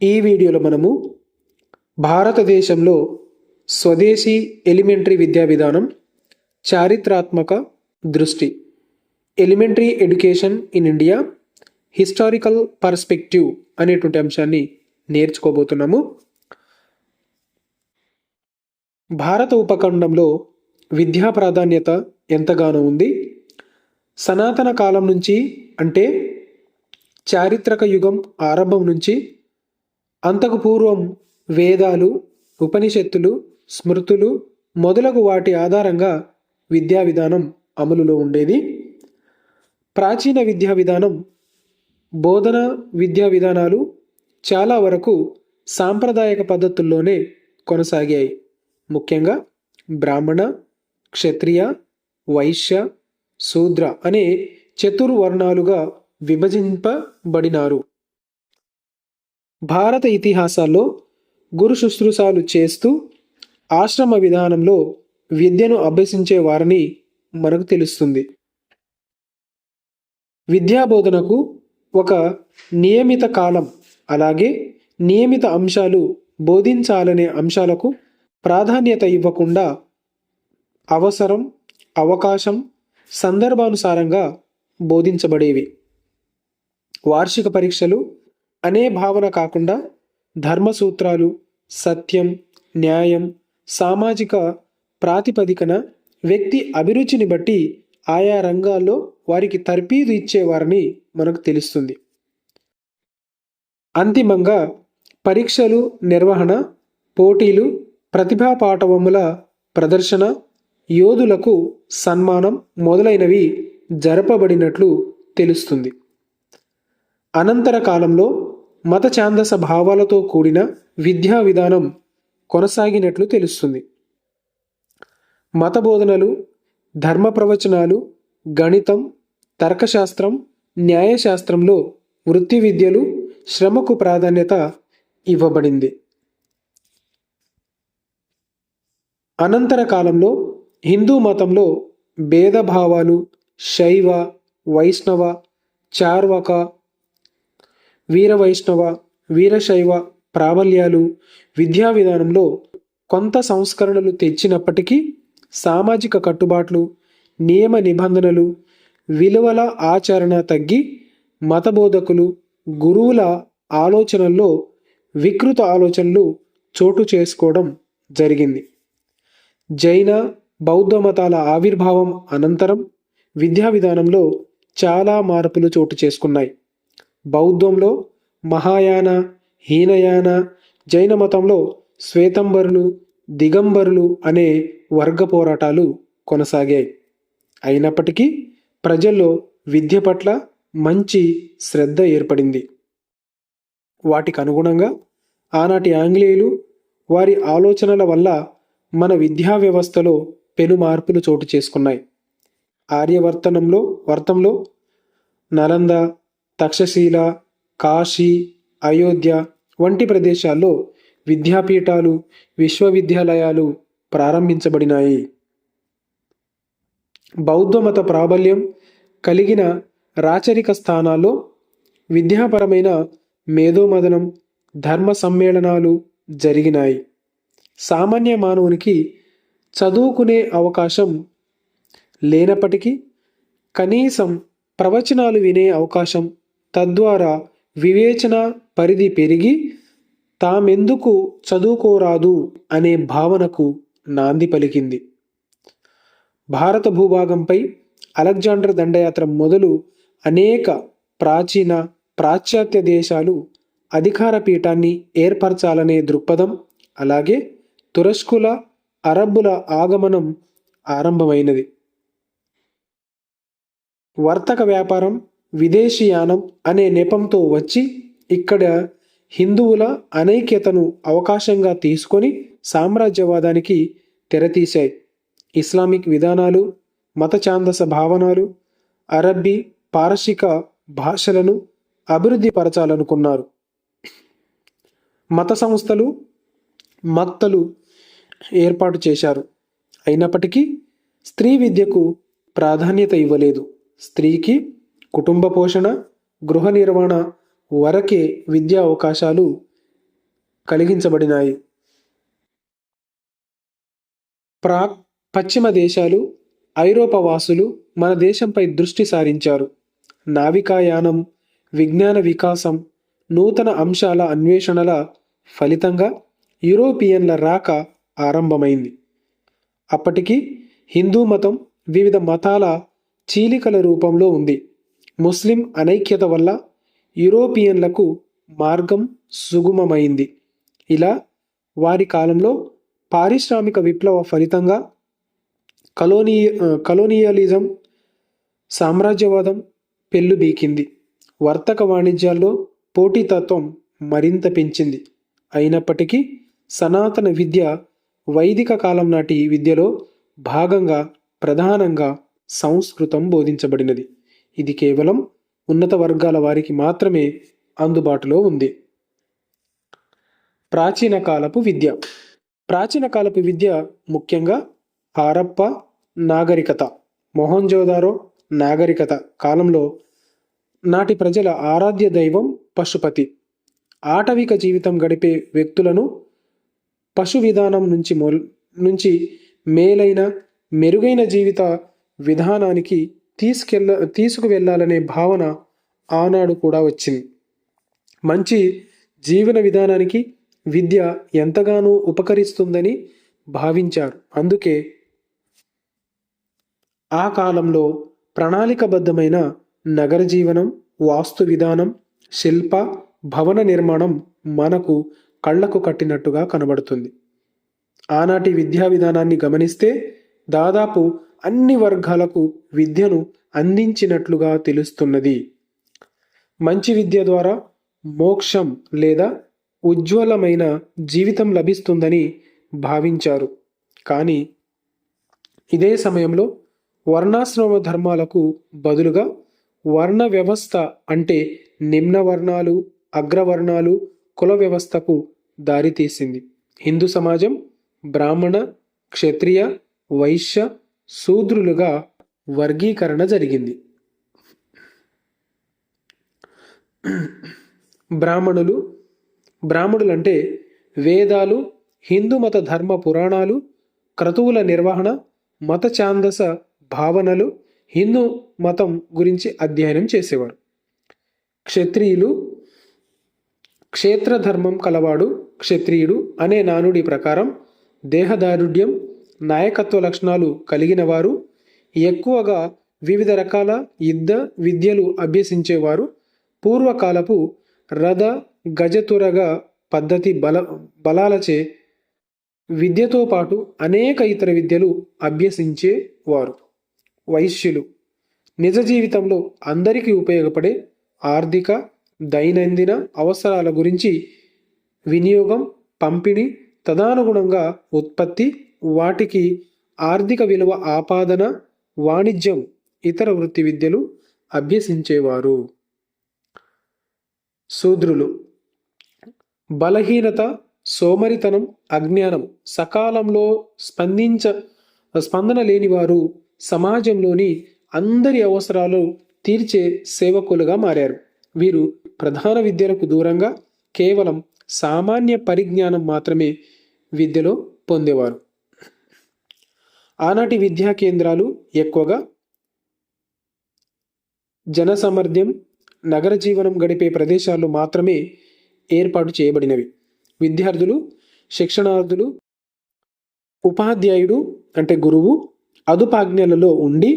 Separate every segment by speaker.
Speaker 1: ఈ వీడియోలో మనము భారతదేశంలో స్వదేశీ ఎలిమెంటరీ విద్యా విధానం చారిత్రాత్మక దృష్టి elementary education in India historical perspective అనేటువంటి అంశాన్ని నేర్చుకోబోతున్నాము. భారత ఉపఖండంలో విద్యా ప్రాధాన్యత ఎంతగానో ఉంది. సనాతన కాలం నుంచి అంటే చారిత్రక యుగం ఆరంభం నుంచి అంతకు పూర్వం వేదాలు, ఉపనిషత్తులు, స్మృతులు మొదలగు వాటి ఆధారంగా విద్యా విధానం అమలులో ఉండేది. ప్రాచీన విద్యా విధానం, బోధన విద్యా విధానాలు చాలా వరకు సాంప్రదాయక పద్ధతుల్లోనే కొనసాగాయి. ముఖ్యంగా బ్రాహ్మణ, క్షత్రియ, వైశ్య, శూద్ర అనే చతుర్వర్ణాలుగా విభజింపబడినారు. భారత ఇతిహాసాల్లో గురు శుశ్రూషాలు చేస్తూ ఆశ్రమ విధానంలో విద్యను అభ్యసించే వారిని మనకు తెలుస్తుంది. విద్యాబోధనకు ఒక నియమిత కాలం, అలాగే నియమిత అంశాలు బోధించాలనే అంశాలకు ప్రాధాన్యత ఇవ్వకుండా అవసరం, అవకాశం, సందర్భానుసారంగా బోధించబడేవి. వార్షిక పరీక్షలు అనే భావన కాకుండా ధర్మసూత్రాలు, సత్యం, న్యాయం, సామాజిక ప్రాతిపదికన వ్యక్తి అభిరుచిని బట్టి ఆయా రంగాల్లో వారికి తర్ఫీదు ఇచ్చేవారని మనకు తెలుస్తుంది. అంతిమంగా పరీక్షలు నిర్వహణ, పోటీలు, ప్రతిభా పాటవముల ప్రదర్శన, యోధులకు సన్మానం మొదలైనవి జరపబడినట్లు తెలుస్తుంది. అనంతర కాలంలో మత ఛాందస భావాలతో కూడిన విద్యా విధానం కొనసాగినట్లు తెలుస్తుంది. మత బోధనలు, ధర్మ ప్రవచనాలు, గణితం, తర్కశాస్త్రం, న్యాయశాస్త్రంలో వృత్తి విద్యలు, శ్రమకు ప్రాధాన్యత ఇవ్వబడింది. అనంతర కాలంలో హిందూ మతంలో భేదభావాలు, శైవ, వైష్ణవ, చార్వక, వీరవైష్ణవ, వీరశైవ ప్రాబల్యాలు విద్యా విధానంలో కొంత సంస్కరణలు తెచ్చినప్పటికీ సామాజిక కట్టుబాట్లు, నియమ నిబంధనలు, విలువల ఆచరణ తగ్గి మతబోధకులు, గురువుల ఆలోచనల్లో వికృత ఆలోచనలు చోటు చేసుకోవడం జరిగింది. జైన, బౌద్ధ మతాల ఆవిర్భావం అనంతరం విద్యా విధానంలో చాలా మార్పులు చోటు చేసుకున్నాయి. బౌద్ధంలో మహాయాన, హీనయాన, జైన మతంలో శ్వేతంబరులు, దిగంబరులు అనే వర్గ పోరాటాలు కొనసాగాయి. అయినప్పటికీ ప్రజల్లో విద్య పట్ల మంచి శ్రద్ధ ఏర్పడింది. వాటికి అనుగుణంగా ఆనాటి ఆంగ్లేయులు వారి ఆలోచనల వల్ల మన విద్యా వ్యవస్థలో పెను మార్పులు చోటు చేసుకున్నాయి. వర్తంలో నలంద, తక్షశీల, కాశీ, అయోధ్య వంటి ప్రదేశాల్లో విద్యాపీఠాలు, విశ్వవిద్యాలయాలు ప్రారంభించబడినాయి. బౌద్ధ మత ప్రాబల్యం కలిగిన రాచరిక స్థానాల్లో విద్యాపరమైన మేధోమథనం, ధర్మ సమ్మేళనాలు జరిగినాయి. సామాన్య మానవునికి చదువుకునే అవకాశం లేనప్పటికీ కనీసం ప్రవచనాలు వినే అవకాశం, తద్వారా వివేచన పరిధి పెరిగి తామెందుకు చదువుకోరాదు అనే భావనకు నాంది పలికింది. భారత భూభాగంపై అలెగ్జాండర్ దండయాత్ర మొదలు అనేక ప్రాచీన, పాశ్చాత్య దేశాలు అధికార పీఠాన్ని ఏర్పరచాలనే దృక్పథం, అలాగే తురస్కుల, అరబ్బుల ఆగమనం ఆరంభమైనది. వర్తక వ్యాపారం, విదేశీయానం అనే నెపంతో వచ్చి ఇక్కడ హిందువుల అనైక్యతను అవకాశంగా తీసుకొని సామ్రాజ్యవాదానికి తెరతీశాయి. ఇస్లామిక్ విధానాలు, మత ఛాందస భావనలు, అరబ్బీ, పారశిక భాషలను అభివృద్ధి పరచాలనుకున్నారు. మత సంస్థలు, మక్తలు ఏర్పాటు చేశారు. అయినప్పటికీ స్త్రీ విద్యకు ప్రాధాన్యత ఇవ్వలేదు. స్త్రీకి కుటుంబ పోషణ, గృహ నిర్వహణ వరకే విద్యా అవకాశాలు కలిగించబడినాయి. పశ్చిమ దేశాలు, ఐరోపా వాసులు మన దేశంపై దృష్టి సారించారు. నావికాయానం, విజ్ఞాన వికాసం, నూతన అంశాల అన్వేషణల ఫలితంగా యూరోపియన్ల రాక ఆరంభమైంది. అప్పటికి హిందూ మతం వివిధ మతాల చీలికల రూపంలో ఉంది. ముస్లిం అనైక్యత వల్ల యూరోపియన్లకు మార్గం సుగమమైంది. ఇలా వారి కాలంలో పారిశ్రామిక విప్లవ ఫలితంగా కలోనియలిజం, సామ్రాజ్యవాదం పెల్లుబీకింది. వర్తక వాణిజ్యాల్లో పోటీతత్వం మరింత పెంచింది. అయినప్పటికీ సనాతన విద్య వైదిక కాలం నాటి విద్యలో భాగంగా ప్రధానంగా సంస్కృతం బోధించబడినది. ఇది కేవలం ఉన్నత వర్గాల వారికి మాత్రమే అందుబాటులో ఉంది. ప్రాచీన కాలపు విద్య. ప్రాచీన కాలపు విద్య ముఖ్యంగా హారప్ప నాగరికత, మొహంజోదారో నాగరికత కాలంలో నాటి ప్రజల ఆరాధ్య దైవం పశుపతి. ఆటవిక జీవితం గడిపే వ్యక్తులను పశు విధానం నుంచి మేలైన మెరుగైన జీవిత విధానానికి తీసుకువెళ్ళాలనే భావన ఆనాడు కూడా వచ్చింది. మంచి జీవన విధానానికి విద్య ఎంతగానో ఉపకరిస్తుందని భావించారు. అందుకే ఆ కాలంలో ప్రణాళికబద్ధమైన నగర జీవనం, వాస్తు విధానం, శిల్ప భవన నిర్మాణం మనకు కళ్లకు కట్టినట్టుగా కనబడుతుంది. ఆనాటి విద్యా విధానాన్ని గమనిస్తే దాదాపు అన్ని వర్గాలకు విద్యను అందించినట్లుగా తెలుస్తున్నది. మంచి విద్య ద్వారా మోక్షం లేదా ఉజ్వలమైన జీవితం లభిస్తుందని భావించారు. కానీ ఇదే సమయంలో వర్ణాశ్రమ ధర్మాలకు బదులుగా వర్ణ వ్యవస్థ అంటే నిమ్న వర్ణాలు, అగ్రవర్ణాలు కుల వ్యవస్థకు దారితీసింది. హిందూ సమాజం బ్రాహ్మణ, క్షత్రియ, వైశ్య, శూద్రులుగా వర్గీకరణ జరిగింది. బ్రాహ్మణులంటే వేదాలు, హిందూ మత ధర్మ పురాణాలు, క్రతువుల నిర్వహణ, మత ఛాందస భావనలు, హిందూ మతం గురించి అధ్యయనం చేసేవారు. క్షత్రియులు క్షేత్రధర్మం కలవాడు క్షత్రియుడు అనే నానుడి ప్రకారం దేహదారుఢ్యం, నాయకత్వ లక్షణాలు కలిగిన వారు, ఎక్కువగా వివిధ రకాల యుద్ధ విద్యలు అభ్యసించేవారు. పూర్వకాలపు రథ గజతురగ పద్ధతి బలాలచే విద్యతో పాటు అనేక ఇతర విద్యలు అభ్యసించేవారు. వైశ్యులు నిజ జీవితంలో అందరికీ ఉపయోగపడే ఆర్థిక, దైనందిన అవసరాల గురించి వినియోగం, పంపిణీ, తదనుగుణంగా ఉత్పత్తి, వాటికి ఆర్థిక విలువ ఆపాదన, వాణిజ్యం, ఇతర వృత్తి విద్యలు అభ్యసించేవారు. శూద్రులు బలహీనత, సోమరితనం, అజ్ఞానం, సకాలంలో స్పందన లేనివారు సమాజంలోని అందరి అవసరాలు తీర్చే సేవకులుగా మారారు. వీరు ప్రధాన విద్యలకు దూరంగా కేవలం సామాన్య పరిజ్ఞానం మాత్రమే విద్యలో పొందేవారు. ఆనాటి విద్యా కేంద్రాలు ఎక్కువగా జనసామర్థ్యం, నగర జీవనం గడిపే ప్రదేశాల్లో మాత్రమే ఏర్పాటు చేయబడినవి. విద్యార్థులు, శిక్షణార్థులు, ఉపాధ్యాయుడు అంటే గురువు అదుపాజ్ఞలలో ఉండి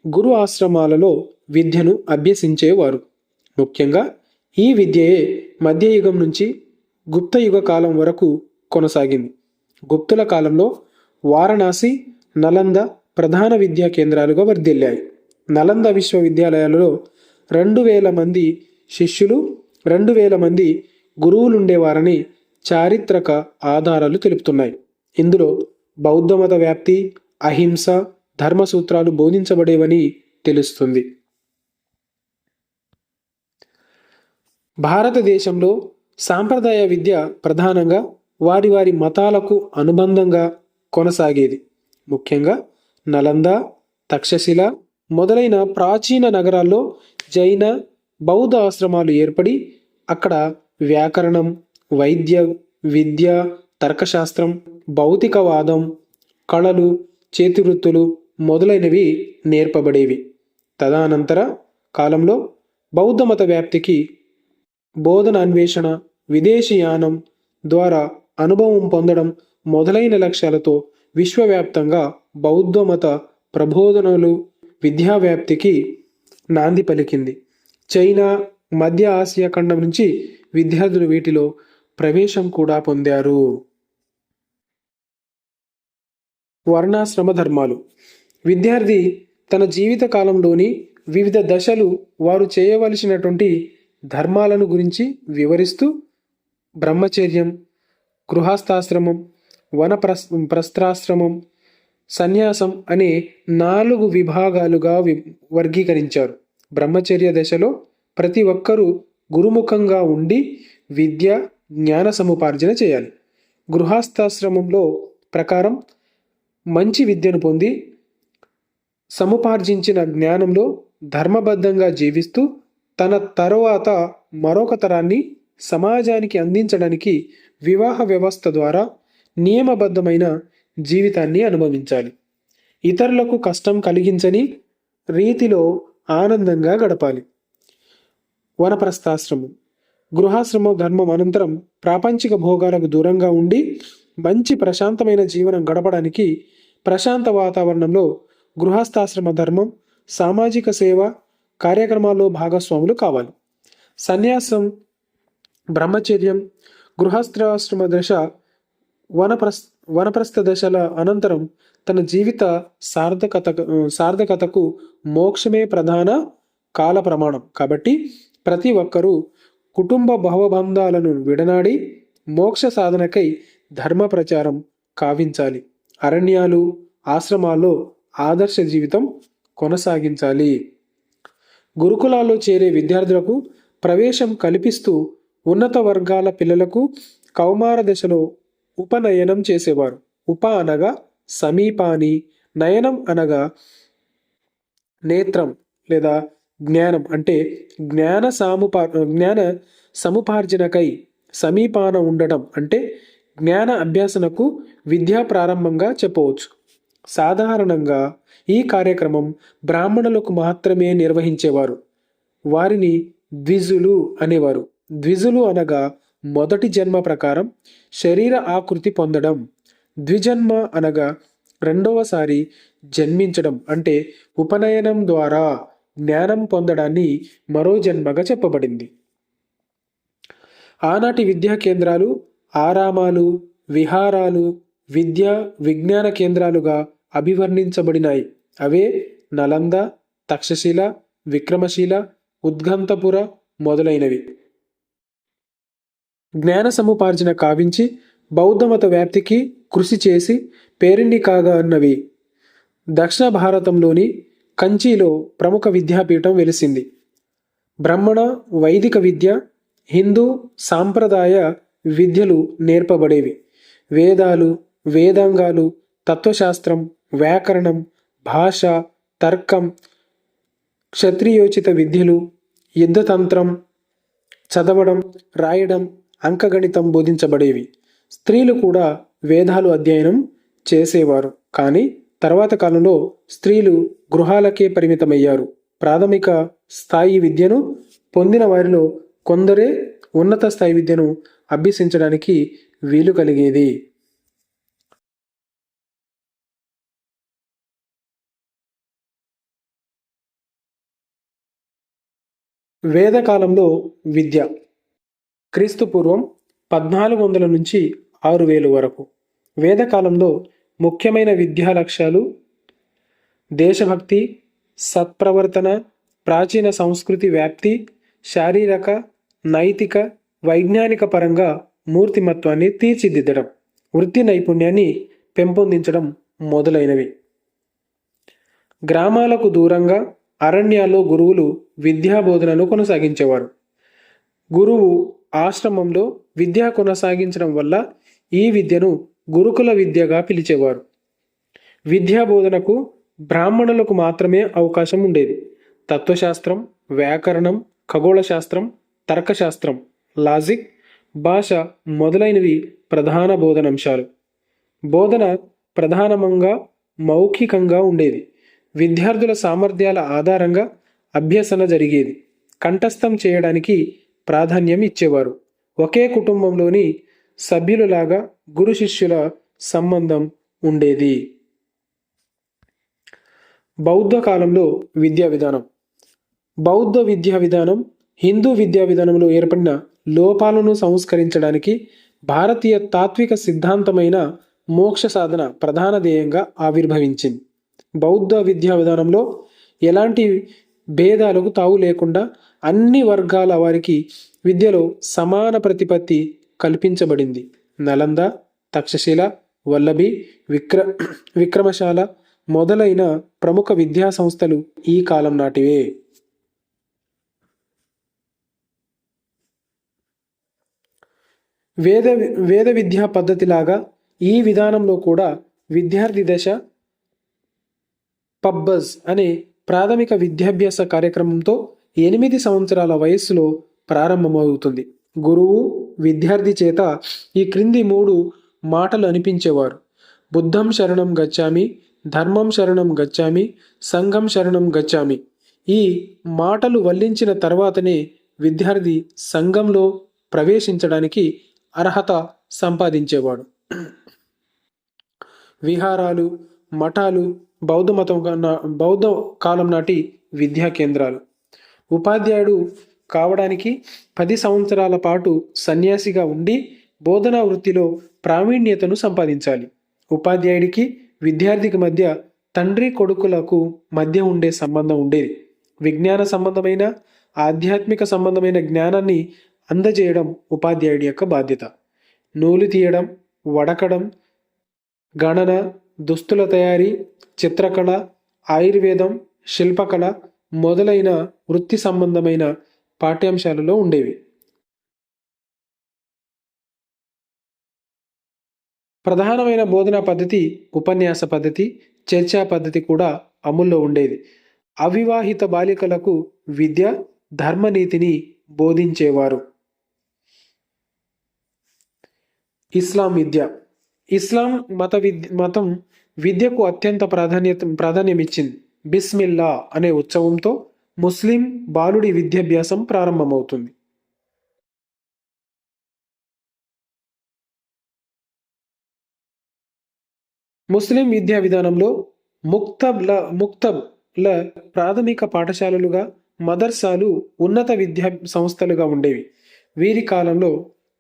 Speaker 1: గురు ఆశ్రమాలలో విద్యను అభ్యసించేవారు. ముఖ్యంగా ఈ విద్యయే మధ్యయుగం నుంచి గుప్తయుగ కాలం వరకు కొనసాగింది. గుప్తుల కాలంలో వారణాసి, నలంద ప్రధాన విద్యా కేంద్రాలుగా వర్ధిల్లాయి. నలంద విశ్వవిద్యాలయాలలో 2000 మంది శిష్యులు, 2000 మంది గురువులుండేవారని చారిత్రక ఆధారాలు తెలుపుతున్నాయి. ఇందులో బౌద్ధమత వ్యాప్తి, అహింస, ధర్మసూత్రాలు బోధించబడేవని తెలుస్తుంది. భారతదేశంలో సాంప్రదాయ విద్య ప్రధానంగా వారి మతాలకు అనుబంధంగా కొనసాగేది. ముఖ్యంగా నలంద, తక్షశిల మొదలైన ప్రాచీన నగరాల్లో జైన, బౌద్ధ ఆశ్రమాలు ఏర్పడి అక్కడ వ్యాకరణం, వైద్య విద్య, తర్కశాస్త్రం, భౌతికవాదం, కళలు, చేతివృత్తులు మొదలైనవి నేర్పబడేవి. తదనంతర కాలంలో బౌద్ధ మత వ్యాప్తికి బోధన అన్వేషణ, విదేశీయానం ద్వారా అనుభవం పొందడం మొదలైన లక్ష్యాలతో విశ్వవ్యాప్తంగా బౌద్ధ మత ప్రబోధనలు విద్యా వ్యాప్తికి నాంది పలికింది. చైనా, మధ్య ఆసియా ఖండం నుంచి విద్యార్థులు వీటిలో ప్రవేశం కూడా పొందారు. వర్ణాశ్రమ ధర్మాలు. విద్యార్థి తన జీవిత కాలంలోని వివిధ దశలు వారు చేయవలసినటువంటి ధర్మాలను గురించి వివరిస్తూ బ్రహ్మచర్యం, గృహస్థాశ్రమం, ప్రస్థాశ్రమం, సన్యాసం అనే 4 విభాగాలుగా వర్గీకరించారు. బ్రహ్మచర్య దశలో ప్రతి ఒక్కరూ గురుముఖంగా ఉండి విద్య, జ్ఞాన సముపార్జన చేయాలి. గృహస్థాశ్రమంలో ప్రకారం మంచి విద్యను పొంది సముపార్జించిన జ్ఞానంలో ధర్మబద్ధంగా జీవిస్తూ తన తరువాత మరొక తరాన్ని సమాజానికి అందించడానికి వివాహ వ్యవస్థ ద్వారా నియమబద్ధమైన జీవితాన్ని అనుభవించాలి. ఇతరులకు కష్టం కలిగించని రీతిలో ఆనందంగా గడపాలి. వనప్రస్థాశ్రమం. గృహాశ్రమ ధర్మం అనంతరం ప్రాపంచిక భోగాలకు దూరంగా ఉండి మంచి ప్రశాంతమైన జీవనం గడపడానికి ప్రశాంత వాతావరణంలో గృహస్థాశ్రమ ధర్మం, సామాజిక సేవ కార్యక్రమాల్లో భాగస్వాములు కావాలి. సన్యాసం, బ్రహ్మచర్యం, గృహస్థాశ్రమ దశ, వనప్రస్థ దశల అనంతరం తన జీవిత సార్థకతకు మోక్షమే ప్రధాన కాల ప్రమాణం. కాబట్టి ప్రతి ఒక్కరూ కుటుంబ భవబంధాలను విడనాడి మోక్ష సాధనకై ధర్మ ప్రచారం కావించాలి. అరణ్యాలు, ఆశ్రమాల్లో ఆదర్శ జీవితం కొనసాగించాలి. గురుకులాల్లో చేరే విద్యార్థులకు ప్రవేశం కల్పిస్తూ ఉన్నత వర్గాల పిల్లలకు కౌమార దశలో ఉపనయనం చేసేవారు. ఉప అనగా సమీపాని, నయనం అనగా నేత్రం లేదా జ్ఞానం అంటే జ్ఞాన సముపార్జనకై సమీపాన ఉండడం అంటే జ్ఞాన అభ్యాసనకు విద్యా ప్రారంభంగా చెప్పవచ్చు. సాధారణంగా ఈ కార్యక్రమం బ్రాహ్మణులకు మాత్రమే నిర్వహించేవారు. వారిని ద్విజులు అనేవారు. ద్విజులు అనగా మొదటి జన్మ ప్రకారం శరీర ఆకృతి పొందడం. ద్విజన్మ అనగా రెండవసారి జన్మించడం అంటే ఉపనయనం ద్వారా జ్ఞానం పొందడాన్ని మరో జన్మగా చెప్పబడింది. ఆనాటి విద్యా కేంద్రాలు ఆరామాలు, విహారాలు, విద్యా విజ్ఞాన కేంద్రాలుగా అభివర్ణించబడినాయి. అవే నలంద, తక్షశిల, విక్రమశిల, ఉద్గంతపుర మొదలైనవి. జ్ఞాన సముపార్జన కావించి బౌద్ధమత వ్యాప్తికి కృషి చేసి పేరిణి కాగా అన్నవి. దక్షిణ భారతంలోని కంచిలో ప్రముఖ విద్యాపీఠం వెలిసింది. బ్రాహ్మణ వైదిక విద్య, హిందూ సాంప్రదాయ విద్యలు నేర్పబడేవి. వేదాలు, వేదాంగాలు, తత్వశాస్త్రం, వ్యాకరణం, భాష, తర్కం, క్షత్రియోచిత విద్యలు, యుద్ధతంత్రం, చదవడం, రాయడం, అంకగణితం బోధించబడేవి. స్త్రీలు కూడా వేదాలు అధ్యయనం చేసేవారు. కానీ తర్వాత కాలంలో స్త్రీలు గృహాలకే పరిమితమయ్యారు. ప్రాథమిక స్థాయి విద్యను పొందిన వారిలో కొందరే ఉన్నత స్థాయి విద్యను అభ్యసించడానికి వీలు కలిగేది. వేదకాలంలో విద్య క్రీస్తు పూర్వం 1400 నుంచి 6000 వరకు. వేదకాలంలో ముఖ్యమైన విద్యా లక్ష్యాలు దేశభక్తి, సత్ప్రవర్తన, ప్రాచీన సంస్కృతి వ్యాప్తి, శారీరక, నైతిక, వైజ్ఞానిక పరంగా మూర్తిమత్వాన్ని తీర్చిదిద్దడం, వృత్తి నైపుణ్యాన్ని పెంపొందించడం మొదలైనవి. గ్రామాలకు దూరంగా అరణ్యాల్లో గురువులు విద్యా బోధనను కొనసాగించేవారు. గురువు ఆశ్రమంలో విద్య కొనసాగించడం వల్ల ఈ విద్యను గురుకుల విద్యగా పిలిచేవారు. విద్యా బోధనకు బ్రాహ్మణులకు మాత్రమే అవకాశం ఉండేది. తత్వశాస్త్రం, వ్యాకరణం, ఖగోళ శాస్త్రం, తర్కశాస్త్రం, లాజిక్ భాష మొదలైనవి ప్రధాన బోధనాంశాలు. బోధన ప్రధానంగా మౌఖికంగా ఉండేది. విద్యార్థుల సామర్థ్యాల ఆధారంగా అభ్యసన జరిగేది. కంఠస్థం చేయడానికి ప్రాధాన్యం ఇచ్చేవారు. ఒకే కుటుంబంలోని సభ్యులలాగా గురు శిష్యుల సంబంధం ఉండేది. బౌద్ధ కాలంలో విద్యా విధానం. బౌద్ధ విద్యా విధానం హిందూ విద్యా విధానంలో ఏర్పడిన లోపాలను సంస్కరించడానికి భారతీయ తాత్విక సిద్ధాంతమైన మోక్ష సాధన ప్రధాన ధ్యేయంగా ఆవిర్భవించింది. బౌద్ధ విద్యా విధానంలో ఎలాంటి భేదాలకు తావు లేకుండా అన్ని వర్గాల వారికి విద్యలో సమాన ప్రతిపత్తి కల్పించబడింది. నలంద, తక్షశిల, వల్లభి, విక్రమశాల మొదలైన ప్రముఖ విద్యా సంస్థలు ఈ కాలం నాటివే. వేద విద్యా పద్ధతిలాగా ఈ విధానంలో కూడా విద్యార్థి దశ పబ్బజ్ అనే ప్రాథమిక విద్యాభ్యాస కార్యక్రమంతో 8 సంవత్సరాల వయస్సులో ప్రారంభమవుతుంది. గురువు విద్యార్థి చేత ఈ క్రింది 3 మాటలు అనిపించేవారు: బుద్ధం శరణం గచ్చామి, ధర్మం శరణం గచ్చామి, సంఘం శరణం గచ్చామి. ఈ మాటలు వల్లించిన తర్వాతనే విద్యార్థి సంఘంలో ప్రవేశించడానికి అర్హత సంపాదించేవాడు. విహారాలు, మఠాలు బౌద్ధ కాలం నాటి విద్యా కేంద్రాలు. ఉపాధ్యాయుడు కావడానికి 10 సంవత్సరాల పాటు సన్యాసిగా ఉండి బోధనా వృత్తిలో ప్రావీణ్యతను సంపాదించాలి. ఉపాధ్యాయుడికి విద్యార్థికి మధ్య తండ్రి కొడుకులకు మధ్య ఉండే సంబంధం ఉండేది. విజ్ఞాన సంబంధమైన ఆధ్యాత్మిక సంబంధమైన జ్ఞానాన్ని అందజేయడం ఉపాధ్యాయుడి యొక్క బాధ్యత. నూలు తీయడం, వడకడం, గణన, దుస్తుల తయారీ, చిత్రకళ, ఆయుర్వేదం, శిల్పకళ మొదలైన వృత్తి సంబంధమైన పాఠ్యాంశాలలో ఉండేవి. ప్రధానమైన బోధనా పద్ధతి ఉపన్యాస పద్ధతి, చర్చా పద్ధతి కూడా అమల్లో ఉండేది. అవివాహిత బాలికలకు విద్య, ధర్మనీతిని బోధించేవారు. ఇస్లాం విద్య. ఇస్లాం మతం విద్యకు అత్యంత ప్రాధాన్యమిచ్చింది. బిస్మిల్లా అనే ఉత్సవంతో ముస్లిం బాలుడి విద్యాభ్యాసం ప్రారంభమవుతుంది. ముస్లిం విద్యా విధానంలో ముక్తబ్ల ప్రాథమిక పాఠశాలలుగా, మదర్సాలు ఉన్నత విద్యా సంస్థలుగా ఉండేవి. వీరి కాలంలో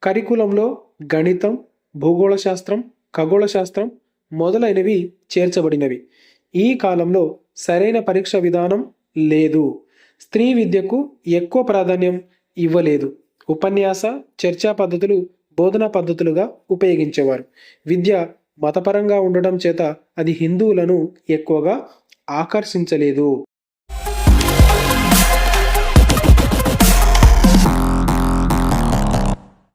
Speaker 1: కరికులంలో గణితం, భూగోళ శాస్త్రం, ఖగోళ శాస్త్రం మొదలైనవి చేర్చబడినవి. ఈ కాలంలో సరైన పరీక్ష విధానం లేదు. స్త్రీ విద్యకు ఎక్కువ ప్రాధాన్యం ఇవ్వలేదు. ఉపన్యాస, చర్చా పద్ధతులు బోధనా పద్ధతులుగా ఉపయోగించేవారు. విద్య మతపరంగా ఉండడం చేత అది హిందువులను ఎక్కువగా ఆకర్షించలేదు.